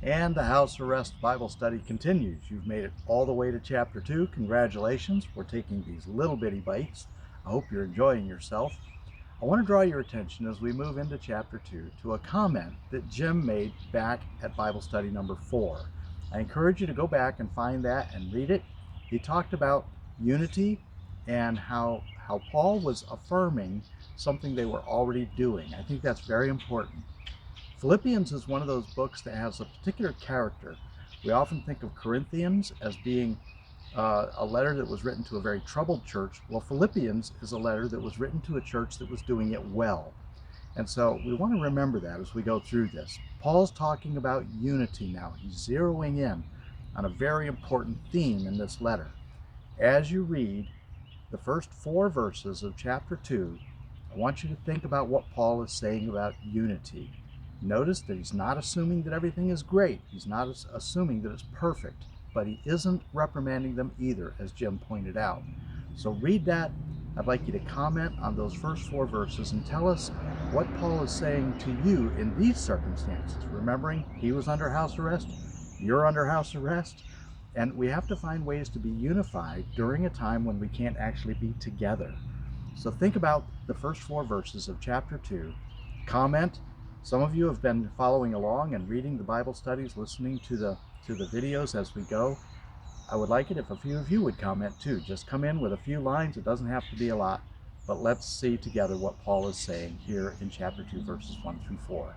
And the house arrest Bible study continues. You've made it all the way to chapter 2. Congratulations. We're taking these little bitty bites. I hope you're enjoying yourself. I want to draw your attention as we move into chapter 2 to a comment that Jim made back at Bible study number 4. I encourage you to go back and find that and read it. He talked about unity and how Paul was affirming something they were already doing. I think that's very important. Philippians is one of those books that has a particular character. We often think of Corinthians as being a letter that was written to a very troubled church. Well, Philippians is a letter that was written to a church that was doing it well. And so we want to remember that as we go through this. Paul's talking about unity now. He's zeroing in on a very important theme in this letter. As you read the first 4 verses of chapter 2, I want you to think about what Paul is saying about unity. Notice that he's not assuming that everything is great. He's not assuming that it's perfect, but he isn't reprimanding them either, as Jim pointed out. So read that. I'd like you to comment on those first 4 verses and tell us what Paul is saying to you in these circumstances. Remembering he was under house arrest, you're under house arrest, and we have to find ways to be unified during a time when we can't actually be together. So think about the first 4 verses of chapter 2. Comment. Some of you have been following along and reading the Bible studies, listening to the videos as we go. I would like it if a few of you would comment too. Just come in with a few lines. It doesn't have to be a lot, but let's see together what Paul is saying here in chapter 2, verses 1 through 4.